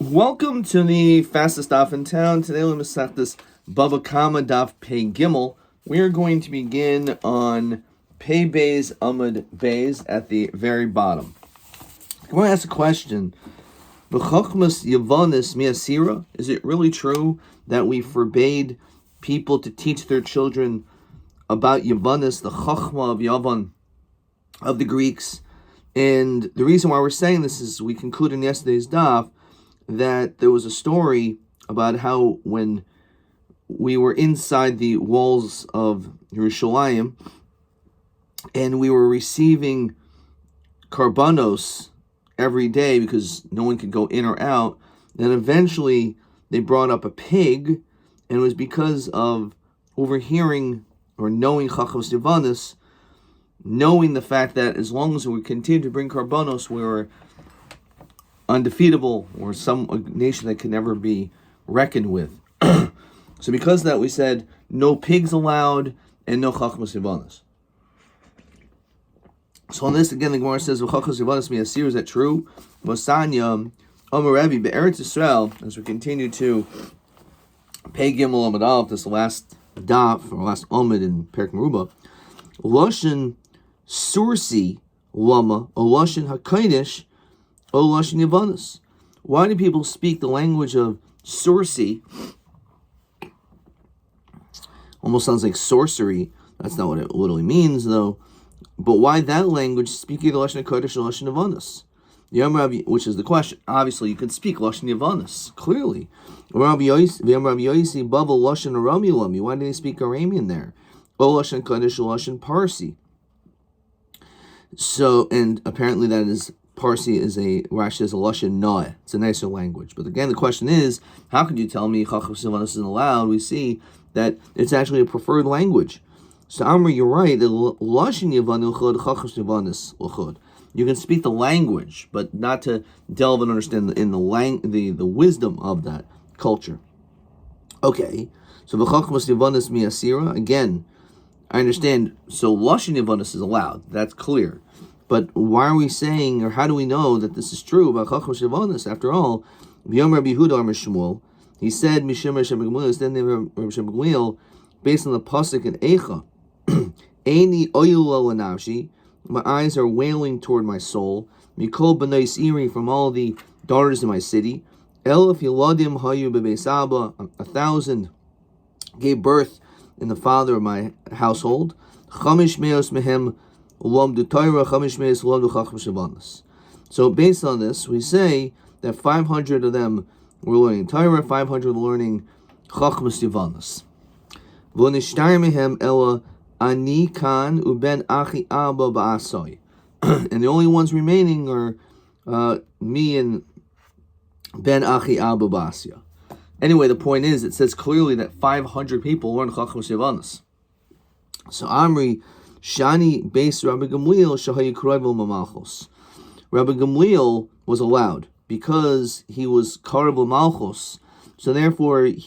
Welcome to the fastest daf in town. Today we'll masech this Bava Kama daf Pei Gimel. We are going to begin on Pei Beis Amud Beis at the very bottom. I want to ask a question. B'chochmas Yavanis miasira. Is it really true that we forbade people to teach their children about Yavanis, the Chochma of Yavan, of the Greeks? And the reason why we're saying this is we concluded in yesterday's daf that there was a story about how when we were inside the walls of Yerushalayim and we were receiving karbanos every day because no one could go in or out, then eventually they brought up a pig, and it was because of overhearing or knowing Chachos Yavanis, knowing the fact that as long as we continue to bring karbanos, we were undefeatable, or a nation that can never be reckoned with. So because of that, we said no pigs allowed and no chachmas yivanos. So on this again, the Gemara says chachmas yivanos miasir. Is that true? Mosanya Omer Rabbi be'Eretz Yisrael. As we continue to Pei Gimel Amud Aleph, this last daf or last Amud in Perek Meruba, Loshen Sursi Lama or Loshen Hakodesh. O Lashon Yavanis. Why do people speak the language of Sursi? Almost sounds like sorcery. That's not what it literally means, though. But why that language, speaking the Lashon Kodesh and Lashon Yavanis? Rabbi, which is the question. Obviously, you can speak Lashon Yavanis, clearly. Rabbi Yosi, Bava, Lashon Arami. Why do they speak Aramean there? O Lashon Kodesh, Lashon Parsi. So, and apparently that is Parsi is Rashi is a Lashon Noah. It's a nicer language. But again, the question is, how could you tell me Chachos Yavanis isn't allowed? We see that it's actually a preferred language. So Amri, you're right. The Lashon Yavanu Chod, Chachos Yavanis L'chod. You can speak the language, but not to delve and understand the wisdom of that culture. Okay, so the Chachos Yavanis miasira. Again, I understand. So Lashon Yavanis is allowed. That's clear. But why are we saying, or how do we know that this is true about Chachos Yavanis? After all, Yom Rabbi Yehuda Amar Shmuel, he said, Mishim Rabbi Gamliel, based on the pasuk in Eicha, Eini oyula l'nafshi, my eyes are wailing toward my soul, Mikol b'nai Iri, from all the daughters of my city, Elif Yeladim hayu b'beis Abba, 1,000 gave birth in the father of my household, Chamish meos mehem. So based on this, we say that 500 of them were learning Torah, 500 were learning Chachmas Yavanis. And the only ones remaining are me and Ben Achi Abba Basya. Anyway, the point is, it says clearly that 500 people learned Chachmas Yavanis. So Amri Shani based Rabbi Gamliel Shahayi Karayvel Mamalchos. Rabbi Gamliel was allowed because he was Karayvel Malchos. So therefore, it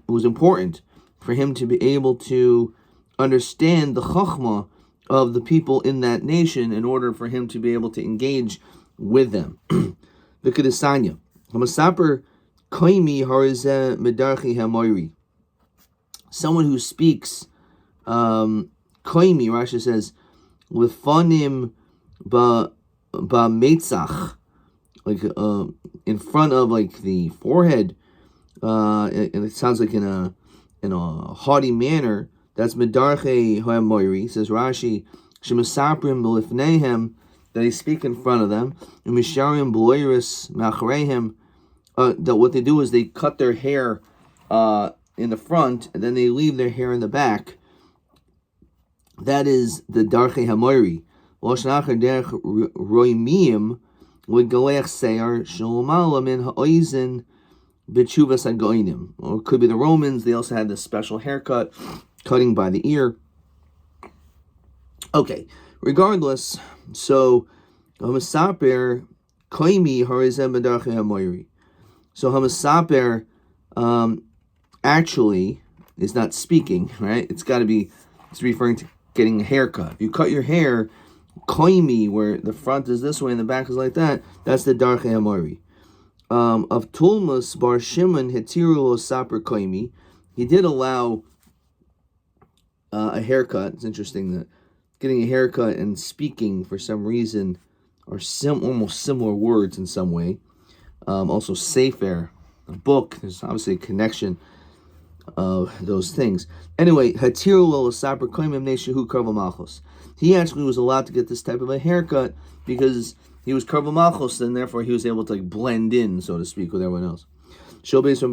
was important for him to be able to understand the chachma of the people in that nation in order for him to be able to engage with them. The Kedesanya Hamasaper Kaimi Harizeh Medarchi Hamoiri. Someone who speaks Koimi, Rashi says, Lefanim ba metzach, like in front of like the forehead, and it sounds like in a haughty manner. That's medarche ha'moiri, says Rashi. Shemasaprim b'lifneihem, that they speak in front of them. And misharim b'loiris machareihem, that what they do is they cut their hair in the front and then they leave their hair in the back. That is the Darchei Hamoiri. Lashon Acher Derech Roimiyim L'Galech Seir Shalomala Min Ha'oizen B'Tshuvas Hagoinim. Or it could be the Romans. They also had this special haircut, cutting by the ear. Okay, regardless, so Hamasaper Koimi Harizem B'Darchei Hamoiri. So Hamasaper actually is not speaking, right? It's referring to getting a haircut. If you cut your hair, koimi, where the front is this way and the back is like that, that's the darchei hamori. of Tulmas Bar Shimon Hetiru Saper Koimi. He did allow a haircut. It's interesting that getting a haircut and speaking for some reason are almost similar words in some way. Also, Sefer, a book. There's obviously a connection of those things. Anyway, Hatiru lo saper koimim neshehu karva malchus. He actually was allowed to get this type of a haircut because he was karva malchus, and therefore he was able to blend in, so to speak, with everyone else. So this is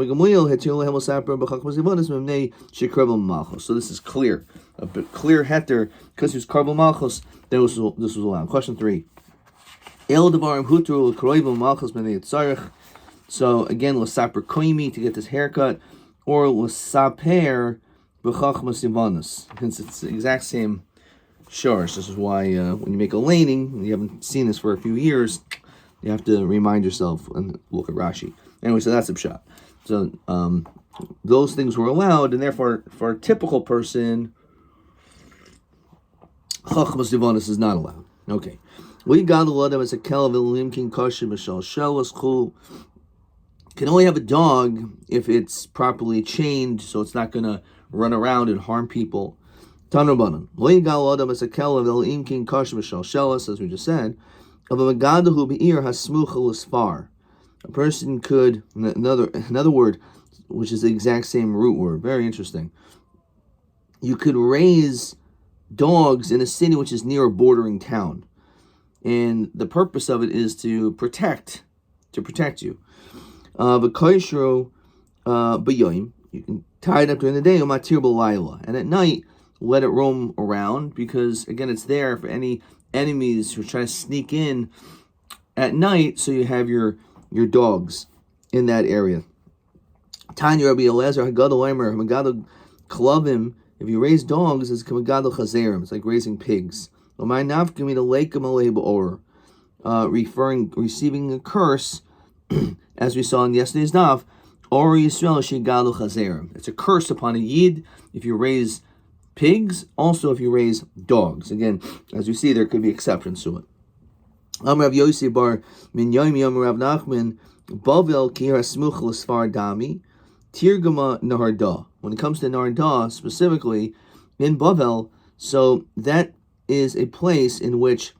clear, a bit clear heter because he was karva malchus. This was allowed. Question 3. So again, l'saper koimi to get this haircut, or l'saper b'chachmas yivanos, since it's the exact same shorish. This is why when you make a laning, you haven't seen this for a few years, you have to remind yourself and look at Rashi. Anyway, so that's a pshat. So those things were allowed, and therefore for a typical person, chachmas yivanos is not allowed. Okay. We got a lot of as a kelvin king kashim mishal shelas chul. Can only have a dog if it's properly chained, so it's not going to run around and harm people. Tanrabanan. We got a lot of as a kelvin king kashim mishal shelas, as we just said. Of a megadahu beir hasmuchal asfar. A person could, another word, which is the exact same root word. Very interesting. You could raise dogs in a city which is near a bordering town. And the purpose of it is to protect you. V'koishro b'yoyim, you can tie it up during the day, umatir b'layla, and at night let it roam around, because again it's there for any enemies who try to sneak in at night. So you have your dogs in that area. Tanya Rabbi Elazar Hagadol Omer Hagadol Klavim. If you raise dogs, it's Hagadol Chazerim. It's like raising pigs. Receiving a curse, as we saw in yesterday's daf, or Yisrael Shigalu Chazerim. It's a curse upon a yid if you raise pigs, also if you raise dogs. Again, as you see, there could be exceptions to it. Rav Yossi bar min Yomi Rav Nachman Bavel ki hasmuch l'sfar dami tirgama naharda. When it comes to naharda specifically in Bavel, so that is a place in which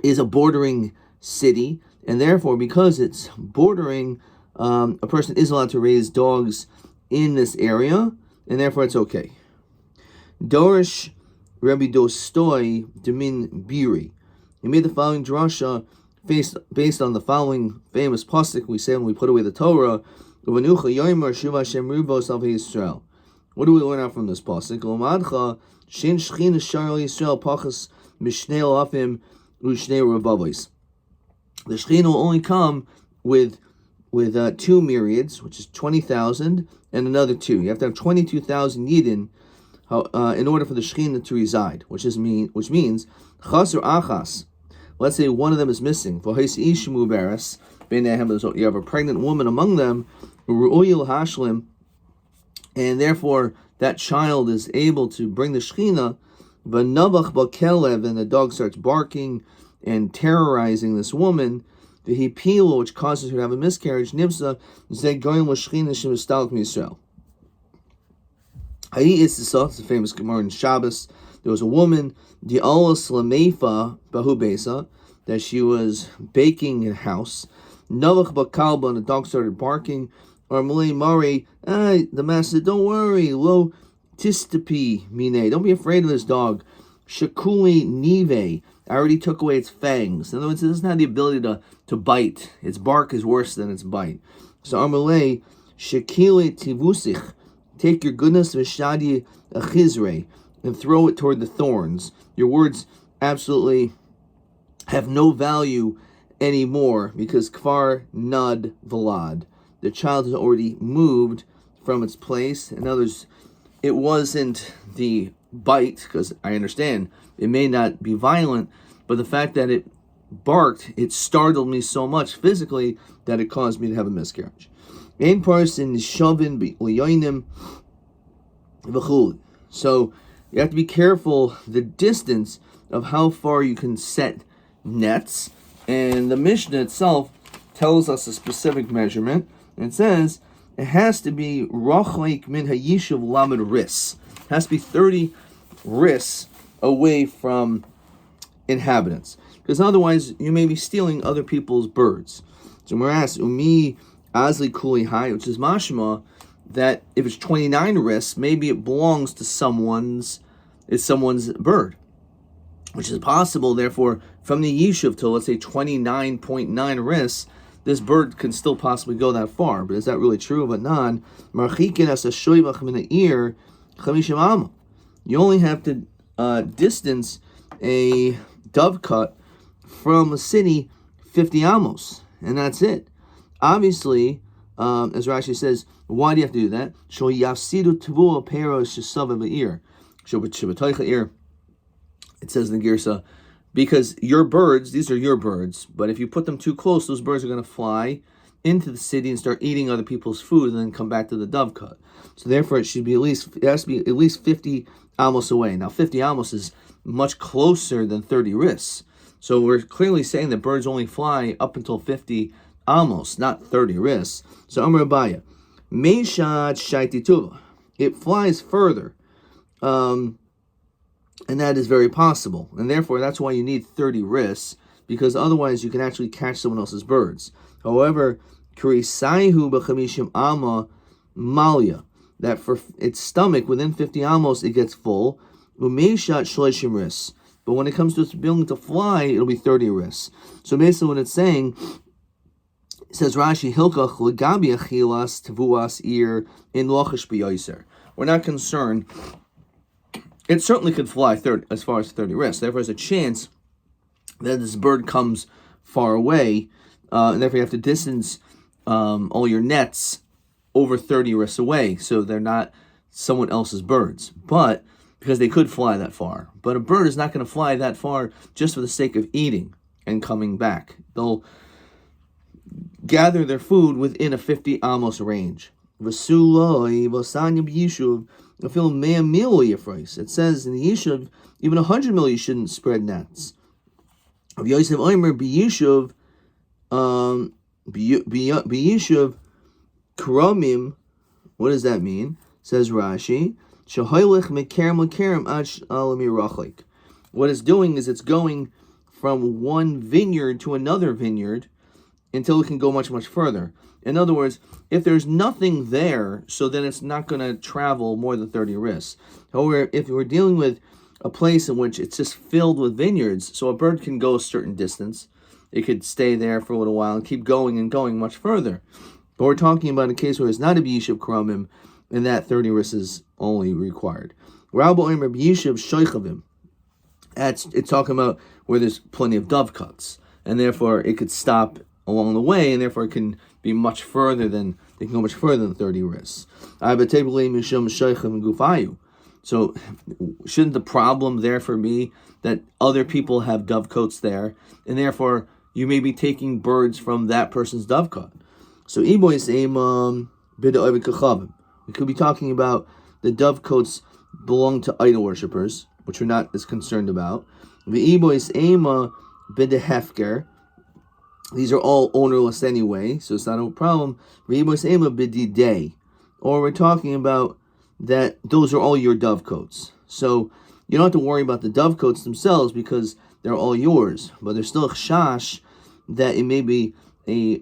is a bordering city, and therefore, because it's bordering, a person is allowed to raise dogs in this area, and therefore it's okay. Dorish Rabbi Dostoi Demin Biri. He made the following drasha based on the following famous pasuk we say when we put away the Torah. What do we learn out from this pasuk? Shin Shechina Shar Yisrael Pachas Mishnei Alafim Ushnei Rabavos. The Shechina will only come with 2 myriads, which is 20,000, and another 2. You have to have 22,000 yidin in order for the Shechina to reside, which means Chas or Achas. Let's say one of them is missing. You have a pregnant woman among them, Ru'uyil Hashlim, and therefore that child is able to bring the Shechina, v'navach b'kelev, and the dog starts barking and terrorizing this woman, v'hipilo, which causes her to have a miscarriage, nivsa, zeh goyim l'shechina shemistalk m'Yisrael. Hayi Isisa, it's a famous Gemara in Shabbos. There was a woman, di'alas l'meifa bahu besa, that she was baking in a house. Navach b'kalba, and the dog started barking. Or Malay Mari, the master, don't worry, lo tistapi mine, don't be afraid of this dog. Shakuli nive, I already took away its fangs. In other words, it doesn't have the ability to bite. Its bark is worse than its bite. So Amalei, Shakile tivusich, take your goodness v'shadi achizre, and throw it toward the thorns. Your words absolutely have no value anymore, because kfar nad velad. The child has already moved from its place. In other words, it wasn't the bite, because I understand it may not be violent, but the fact that it barked, it startled me so much physically that it caused me to have a miscarriage. Ein person shovin b'liyonim v'chul. So you have to be careful the distance of how far you can set nets. And the Mishnah itself tells us a specific measurement. And it says it has to be rachlik min hayishuv lamed ris. It has to be 30 ris away from inhabitants, because otherwise you may be stealing other people's birds. So we're asked umi azli kuli hai, which is mashma that if it's 29 ris, maybe it belongs to someone's bird, which is possible. Therefore, from the yishuv to, let's say, 29.9 ris, this bird can still possibly go that far. But is that really true? But non marchikin as a shoivach min ear chamishim amma. You only have to distance a dovecut from a city 50 amos, and that's it. Obviously, as Rashi says, why do you have to do that? Shol yafsidu tavua pero shesav ba'ir. It says in the Girsa, because your birds, these are your birds, but if you put them too close, those birds are going to fly into the city and start eating other people's food and then come back to the dovecut. So therefore, it has to be at least 50 amos away. Now, 50 amos is much closer than 30 ris. So we're clearly saying that birds only fly up until 50 amos, not 30 ris. So Amar Abaya, Meishat Shaiti Tuva. It flies further. And that is very possible. And therefore, that's why you need 30 ris, because otherwise you can actually catch someone else's birds. However, Kurisaihu b'chamishim amma malya, that for its stomach, within 50 amos, it gets full. Umeishat shloishim ris. But when it comes to its ability to fly, it'll be 30 ris. So basically what it's saying, it says Rashi, Hilkach legabi achilas tevuas ir in lochish b'yoser. We're not concerned. It certainly could fly 30, as far as 30 ris. Therefore, there's a chance that this bird comes far away, and therefore you have to distance all your nets over 30 ris away, so they're not someone else's birds. But because they could fly that far. But a bird is not going to fly that far just for the sake of eating and coming back. They'll gather their food within a 50 amos range. It says in the Yishuv, even 100 mil you shouldn't spread nets. Of Yosef Omer b'Yishuv Kramim, what does that mean? Says Rashi, what it's doing is it's going from one vineyard to another vineyard until it can go much, much further. In other words, if there's nothing there, so then it's not going to travel more than 30 ris. However, if we're dealing with a place in which it's just filled with vineyards, so a bird can go a certain distance, it could stay there for a little while and keep going and going much further. But we're talking about a case where it's not a b'yishuv kramim, and that 30 ris is only required. Rabbi Omer b'yishuv shoichavim. It's talking about where there's plenty of dovecuts, and therefore it could stop along the way, and therefore it can be much further than, they can go much further than 30 ris. So shouldn't the problem therefore be that other people have dovecotes there, and therefore you may be taking birds from that person's dovecote? So we could be talking about the dovecotes belong to idol worshippers, which we're not as concerned about. These are all ownerless anyway, so it's not a problem. Or we're talking about that those are all your dovecotes. So you don't have to worry about the dovecotes themselves because they're all yours. But there's still a chash that it may be a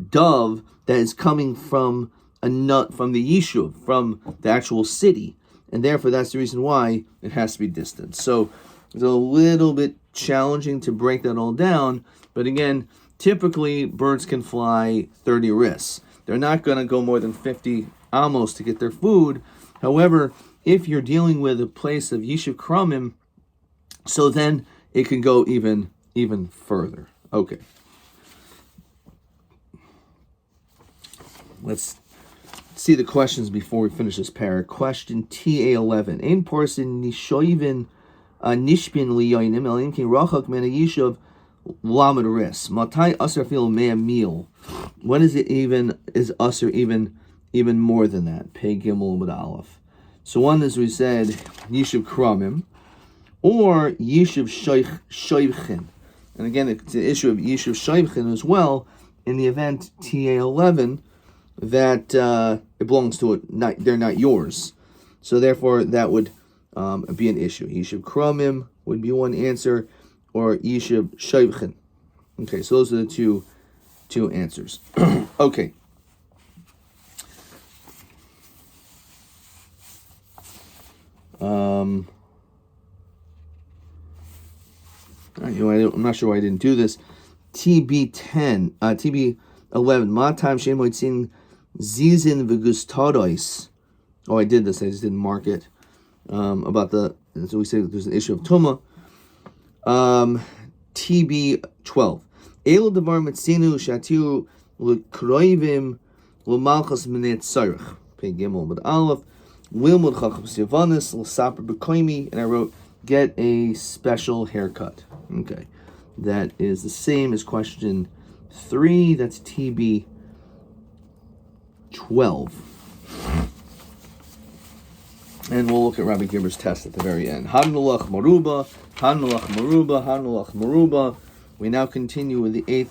dove that is coming from a nut from the yishuv, from the actual city. And therefore that's the reason why it has to be distant. So it's a little bit challenging to break that all down. But again, typically, birds can fly 30 ris. They're not going to go more than 50 amos to get their food. However, if you're dealing with a place of Yishuv Kramim, so then it can go even further. Okay. Let's see the questions before we finish this parak. Question TA11. Ein person nishoivin nishpin liyoinim elim kin rachak men yishuv lamed ris. Matai aser fil mea meal. When is it even, is aser even more than that? Pei gimel with aleph. So one is, we said, Yishuv Kramim, or Yishuv Shoivchin. And again, it's the issue of Yishuv Shoivchin as well, in the event TA11 that it belongs to it, they're not yours. So therefore, that would be an issue. Yishuv Kromim would be one answer, or Yishuv Shoivchen. Okay, so those are the two answers. Okay. I'm not sure why I didn't do this. TB11. Ma time shemoitzin zizin v'gustadois. Oh, I did this. I just didn't mark it. So we say that there's an issue of tuma. TB12. Elo devar metzinu shatiu l'kroivim l'malchus minet tzarich. Pei gimel but aleph. Wilmud chacham sivanis l'saper b'koimi. And I wrote, get a special haircut. Okay. That is the same as question 3. That's TB 12. And we'll look at Rabbi Gibber's test at the very end. Hanulach Maruba, Hanulach Maruba, Hanulach Maruba. We now continue with the 8th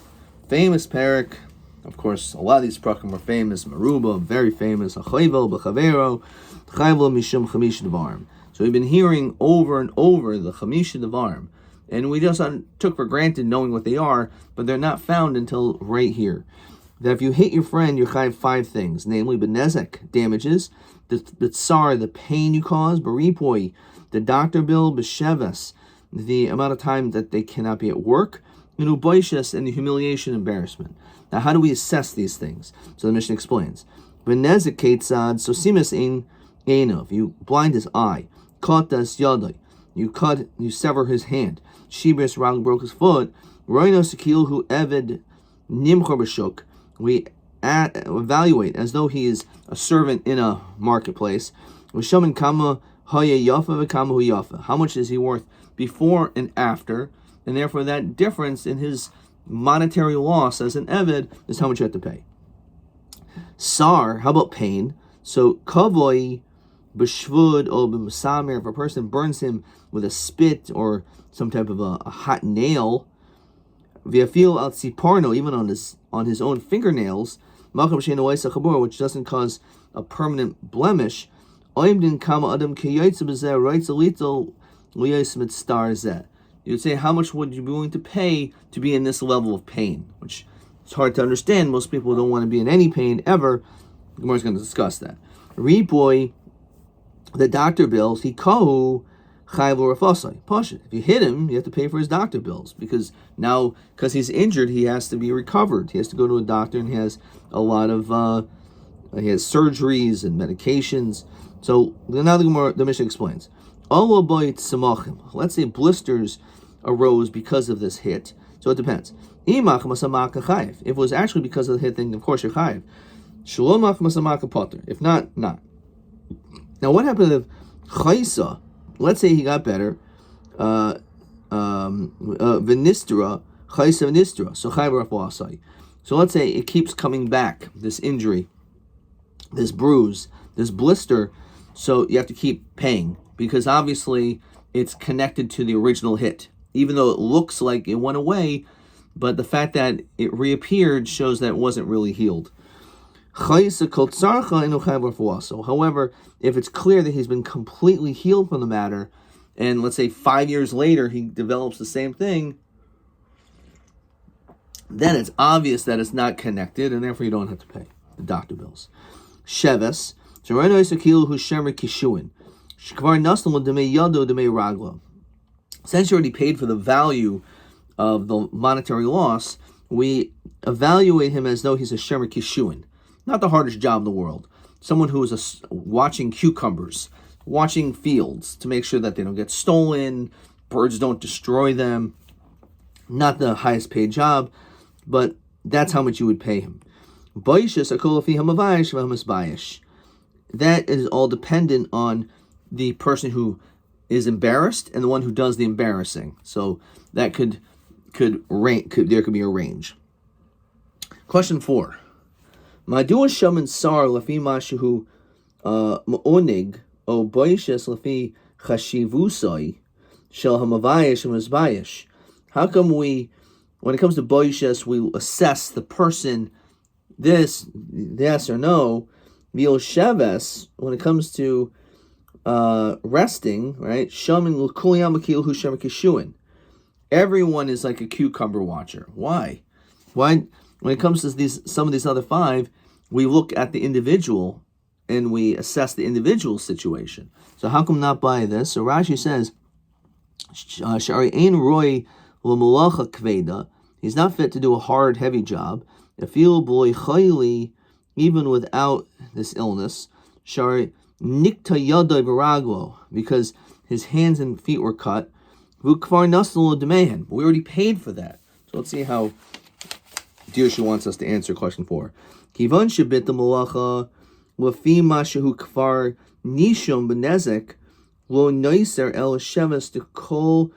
famous parak. Of course, a lot of these prakim are famous. Maruba, very famous. Achayvel b'chavero, Chayvel mishum chamish devarim. So we've been hearing over and over the chamish devarim. And we just took for granted knowing what they are, but they're not found until right here. That if you hit your friend, you're chayav 5 things, namely benezek, damages, the tsar, the pain you cause, beripoi, the doctor bill, besheves, the amount of time that they cannot be at work, uboishes, and the humiliation, embarrassment. Now, how do we assess these things? So the Mishnah explains. Benezek ketzad, so simas ein einov, you blind his eye, kotas yadai, you sever his hand, shibris rag broke his foot, roino sekil hu eved nimchor b'shuk, we evaluate as though he is a servant in a marketplace. How much is he worth before and after? And therefore that difference in his monetary loss as an eved is how much you have to pay. Sar, how about pain? So kavoi b'shvud or b'musamer, if a person burns him with a spit or some type of a hot nail, v'afil al tziparno, even on his own fingernails, which doesn't cause a permanent blemish. You'd say, how much would you be willing to pay to be in this level of pain? Which is hard to understand. Most people don't want to be in any pain ever. Gemara is going to discuss that. Repoy, the doctor bills, he kahu chayv l'rafasai. Pasha. If you hit him, you have to pay for his doctor bills because he's injured, he has to be recovered. He has to go to a doctor, and he has a lot of he has surgeries and medications. So now the Mishnah explains. Let's say blisters arose because of this hit. So it depends. If it was actually because of the hit, then of course you're chayiv. If not, not. Now what happened if chaysa? Let's say he got better. Vinistra, chaysa vinistra. So chayiv rafasai. So let's say it keeps coming back. This injury, this bruise, this blister. So you have to keep paying because obviously it's connected to the original hit. Even though it looks like it went away, but the fact that it reappeared shows that it wasn't really healed. However, if it's clear that he's been completely healed from the matter, and let's say 5 years later he develops the same thing, then it's obvious that it's not connected, and therefore you don't have to pay the doctor bills. Sheves. Since you already paid for the value of the monetary loss, we evaluate him as though he's a shemer kishuin. Not the hardest job in the world. Someone who is watching cucumbers, watching fields to make sure that they don't get stolen, birds don't destroy them. Not the highest paid job, but that's how much you would pay him. That is all dependent on the person who is embarrassed and the one who does the embarrassing. So that could be a range. Question 4. Madua shaman sar lafi mashu ma'onig o boishes lafi chashivusai shel hamavayish hamazbayish. How come we when it comes to boishes, we assess the person, this, yes or no. Mil sheves, when it comes to resting, right? Everyone is like a cucumber watcher. Why? When it comes to some of these other five, we look at the individual and we assess the individual situation. So how come not by this? So Rashi says, Shari ein roy l'malacha kveda. He's not fit to do a hard, heavy job. Afil boy chayli, even without this illness. Shari nikta yadai baraglo, because his hands and feet were cut. Vukvar naslo demehan. We already paid for that. So let's see how Dirshu wants us to answer question 4. Kivan shebit the malacha lafi mashahu kfar nishum benezek lo noiser el sheves to kol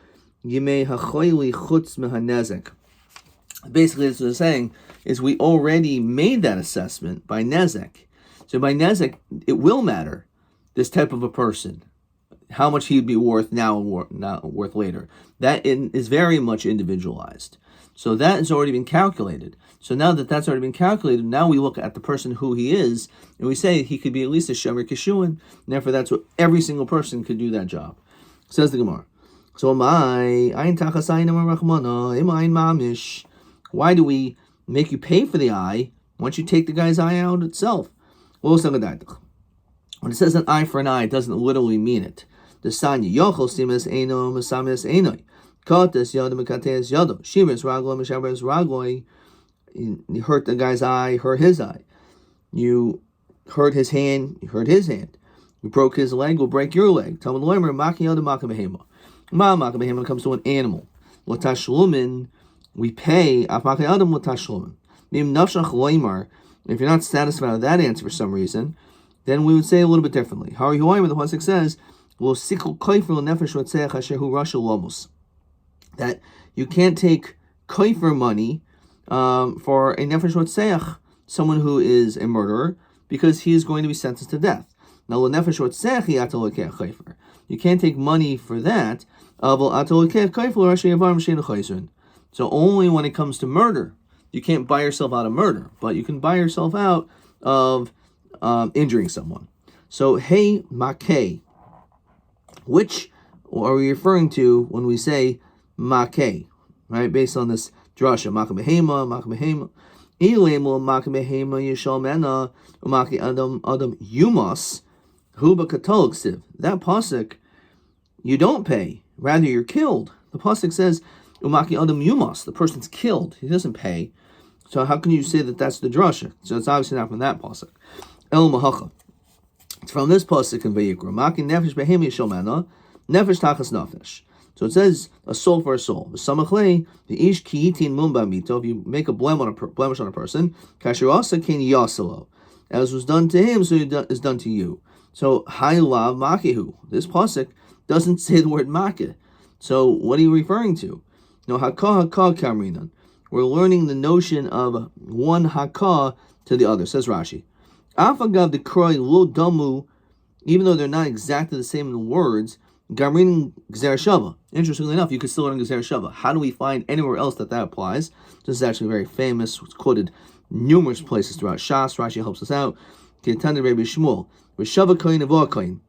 yimei hachoyli chutz mehanezek. Basically, what it's saying is we already made that assessment by nezek. So by nezek, it will matter this type of a person, how much he'd be worth now and not worth later. That is very much individualized. So that has already been calculated. So now that that's already been calculated, now we look at the person who he is, and we say he could be at least a shemer kishuin, and therefore that's what every single person could do that job. Says the Gemara. So why do we make you pay for the eye once you take the guy's eye out itself? When it says an eye for an eye, it doesn't literally mean it. The sanya yochel simas eno mesamis enoi. Kates yadam kates yadam. Shimas raglo mishabres raglo. You hurt the guy's eye, hurt his eye. You hurt his hand, you hurt his hand. You broke his leg, will break your leg. Talmud loimer maki yadam makabehema. Ma makabehema comes to an animal. Latashlumin, we pay af maki yadam latashlumin. Mim nafshach loimer. If you're not satisfied with that answer for some reason, then we would say a little bit differently. Hari Huayim, the pasuk says, "Lo sikul koifer nefesh rotzeach asher hu rasha lomos." That you can't take koifer money for a nefesh rotzeach, someone who is a murderer, because he is going to be sentenced to death. Now, lo nefesh rotzeach yato lekech koifer. You can't take money for that. So only when it comes to murder, you can't buy yourself out of murder, but you can buy yourself out of injuring someone. So, hey, makeh. Which are we referring to when we say makeh? Right, based on this drasha, makabehema, makabehema. Ilemo makabehema yishalmena umaki adam yumas huba katoliksiv. That pasuk, you don't pay, rather you're killed. The pasuk says umaki adam yumas, the person's killed, he doesn't pay. So how can you say that that's the drasha? So it's obviously not from that pasuk. El mahacha. It's from this pasuk in Vayikra. Maki nefesh behemi yishalmena nefesh tachas nefesh. So it says a soul for a soul. Samachlei the ish kiyitin mumba mito. If you make a blemish on a person, kasherasa ken yasalo, as was done to him, so is done to you. So haylav makihu. This pasuk doesn't say the word makeh. So what are you referring to? No, hakah kamrinan. We're learning the notion of one hakah to the other. Says Rashi. Afagav the kroy lo damu, even though they're not exactly the same in words. Gamrin Gzer Shava. Interestingly enough, you could still learn Gzer Shava. How do we find anywhere else that applies? This is actually very famous. It's quoted numerous places throughout Shas. Rashi helps us out. Rabbi Shmuel. Shava koin avo koin.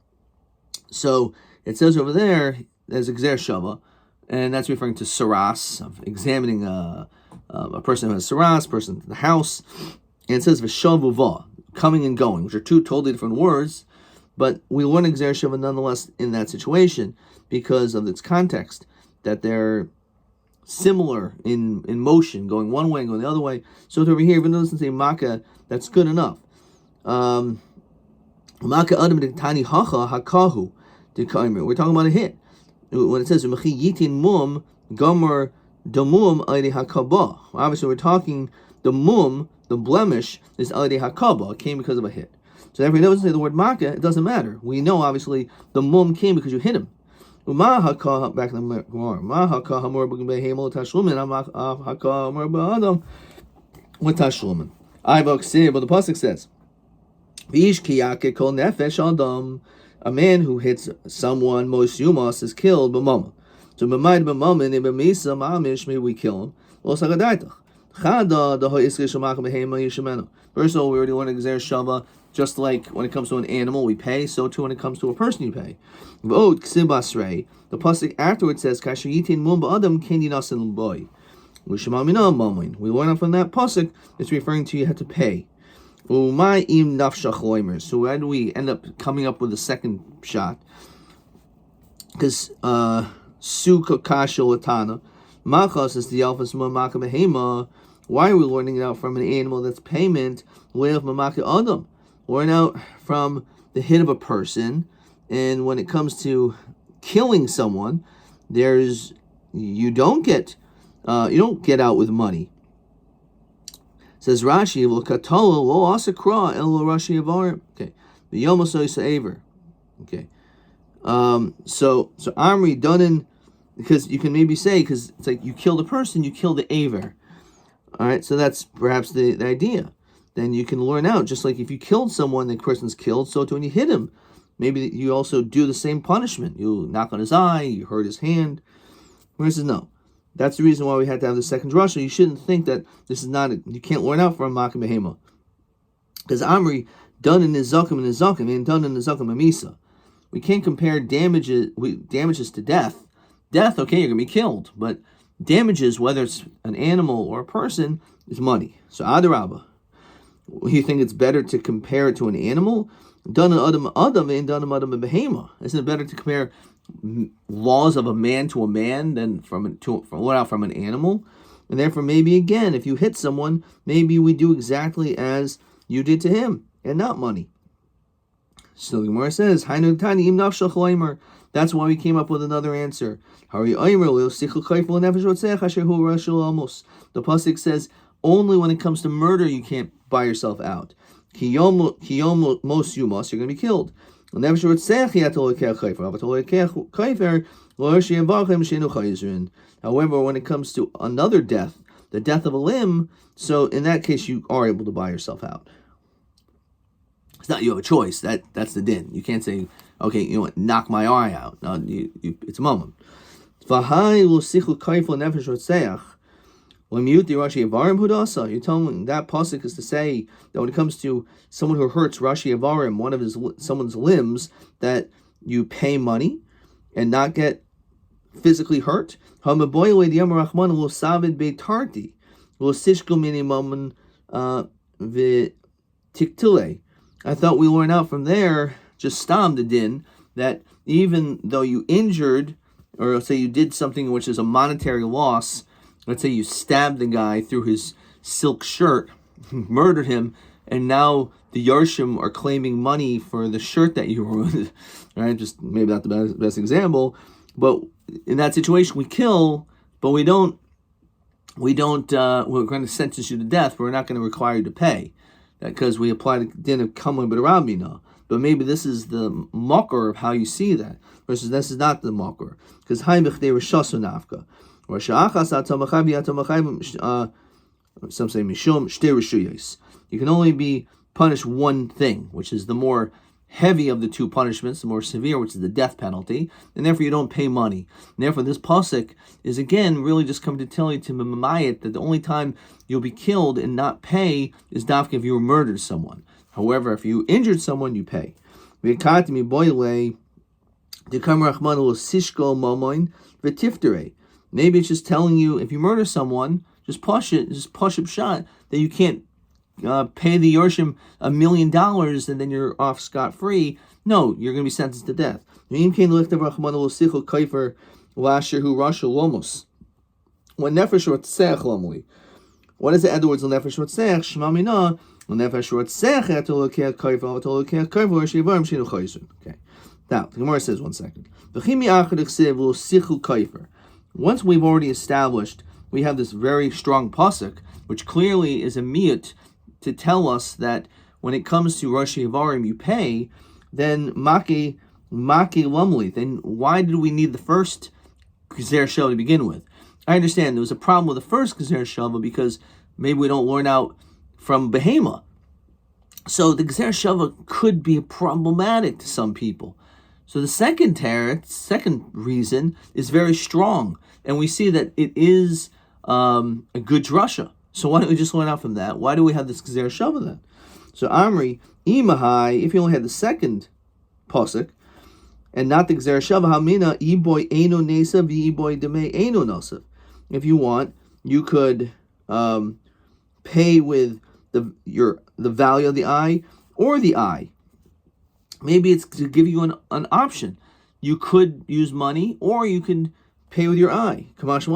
So it says over there, there's a Gzer Shava, and that's referring to saras, of examining a person who has saras, person in the house. And it says v'shavuva, coming and going, which are two totally different words. But we learn Gzer Shava nonetheless in that situation because of its context, that they're similar in motion, going one way and going the other way. So over here, even though it doesn't say Makkah, that's good enough. Makkah adam tani hacha hakahu. We're talking about a hit. When it says yitin mum gomer damum aidi hakaba. Obviously, we're talking the mum, the blemish, is aidi hakaba. It came because of a hit. So if it doesn't say the word makkah, it doesn't matter. We know, obviously, the mum came because you hit him. Back in the Gemara. But the pasuk says, a man who hits someone, most yumas, is killed, b'mama. So maybe we kill him. First of all, we already learned Gzer Shava. Just like when it comes to an animal, we pay. So too when it comes to a person, you pay. The pasuk afterwards says, "Kasher yitin mum ba'adam ken yinasin boy." We learn from that pasuk. It's referring to you have to pay. So why do we end up coming up with a second shot? Because suka kasha latana machas is the alphas mamaka behema. Why are we learning it out from an animal that's payment? Lev mamaka adam. Learn out from the hit of a person, and when it comes to killing someone, you don't get out with money. Says Rashi, "L'katala lo asakra el Rashi avarim." Okay, the yomosoy aver. Okay, so Amri done because you can maybe say because it's like you killed a person, you killed the aver. All right, so that's perhaps the idea. Then you can learn out, just like if you killed someone, the person's killed, so too when you hit him, maybe you also do the same punishment. You knock on his eye, you hurt his hand. Whereas no. That's the reason why we had to have the second drasha. You shouldn't think that this is not, you can't learn out from Makim Behema. Because Amri, done in Nizakim and done in Nizakim Amisa. We can't compare damages to death. Death, okay, you're going to be killed. But damages, whether it's an animal or a person, is money. So Adarabba. You think it's better to compare it to an animal? Done in Adam and done in Adam and Behema. Isn't it better to compare laws of a man to a man than from an animal? And therefore, maybe again, if you hit someone, maybe we do exactly as you did to him, and not money. So the Gemara says, that's why we came up with another answer. The pasuk says, only when it comes to murder you can't buy yourself out. Most you're going to be killed. However, when it comes to another death, the death of a limb, so in that case you are able to buy yourself out. It's not you have a choice. That's the din. You can't say, okay, you know what, knock my eye out. No, it's a moment. You're telling me that pasuk is to say that when it comes to someone who hurts Rashi Avarim, someone's limbs, that you pay money and not get physically hurt. I thought we learn out from there, just stam the din, that even though you injured, or let's say you did something which is a monetary loss, let's say you stabbed the guy through his silk shirt, murdered him, and now the Yarshim are claiming money for the shirt that you ruined, right? Just maybe not the best example, but in that situation we kill, but we're going to sentence you to death, but we're not going to require you to pay, because we apply the din of kamun b'rabina. But maybe this is the mocker of how you see that, versus this is not the mocker, because haibich they were shasu nafka. Some say mishum shte reshuyos. You can only be punished one thing, which is the more heavy of the two punishments, the more severe, which is the death penalty, and therefore you don't pay money. And therefore this pasuk is again really just coming to tell you to mamayit that the only time you'll be killed and not pay is dafka if you murdered someone. However, if you injured someone, you pay. Maybe it's just telling you if you murder someone, just push up shot that you can't pay the Yorshim $1 million and then you're off scot-free. No, you're going to be sentenced to death. What is the other words? Okay. Now, the Gemara says, 1 second. Once we've already established, we have this very strong pasuk, which clearly is a miyut to tell us that when it comes to Rashi Avarim, you pay, then maki lumli. Then why did we need the first Gzer Shava to begin with? I understand there was a problem with the first Gzer Shava because maybe we don't learn out from Behema. So the Gzer Shava could be problematic to some people. So the second reason is very strong, and we see that it is a good drasha. So why don't we just learn out from that? Why do we have this Gzer Shava then? So Amri, Imahai, if you only had the second pasuk, and not the Gzer Shava, Hamina, Iboy Eino Nesav, Iboy Deme Eino Nosav. If you want, you could pay with the value of the eye or the eye. Maybe it's to give you an option. You could use money or you can pay with your eye. We're going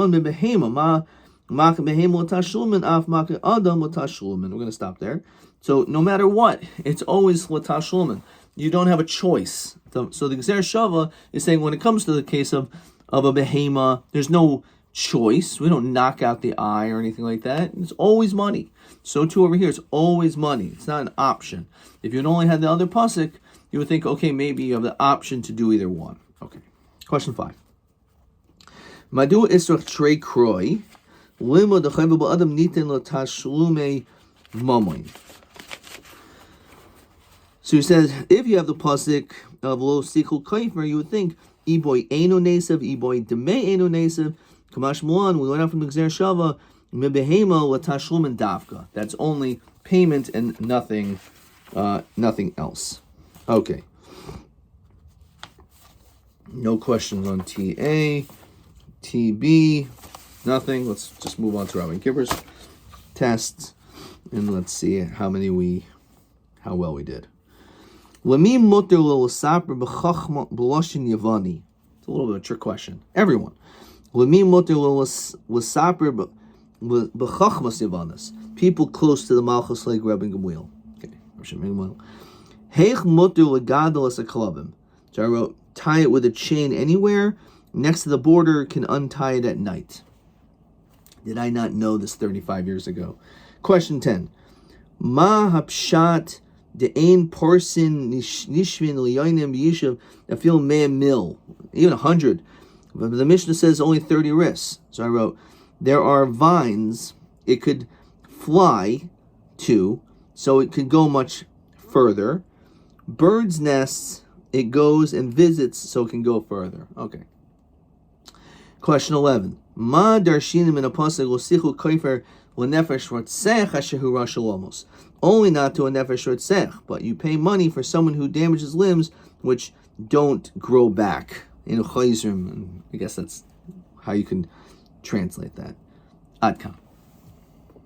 to stop there. So no matter what, it's always latashlumin. You don't have a choice. So the Gzer Shava is saying when it comes to the case of a behema, there's no choice. We don't knock out the eye or anything like that. It's always money. So too over here, it's always money. It's not an option. If you'd only had the other pasuk, you would think, okay, maybe you have the option to do either one. Okay. Question 5. Madu israch trei kroi limo dechayv adam nitin latashlume mamoin. So he says, if you have the pasuk of lo sikul kaifer, you would think iboy eno nesav, iboy deme eno nesav. Kamash Mulan, we went out from the Gzer Shava mibehema latashlumen davka. That's only payment and nothing else. Okay. No questions on TA, TB, nothing. Let's just move on to Rabbi Kipper's tests, and let's see how well we did. Lemi muter l'saper b'chachma b'loshin yavani. It's a little bit of a trick question. Everyone. Lemi muter l'saper b'chachmas yavanas. People close to the Malchus like Rabbi Gamliel. Okay, Heich muter l'gadol as a klabim. So I wrote, tie it with a chain anywhere next to the border, can untie it at night. Did I not know this 35 years ago? Question 10. Ma hapshat de'ein porsin nishvin liyonim yishav afil mea mil, even 100. But the Mishnah says only 30 ris. So I wrote, there are vines it could fly to, so it could go much further. Birds' nests, it goes and visits, so it can go further. Okay. Question 11. Ma darshinim in a pasuk l'sichu koifer l'nefesh rotzech ashehu rashalomos. Only not to a nefesh rotzech, but you pay money for someone who damages limbs which don't grow back. In chayzrim, I guess that's how you can translate that. Ad kan.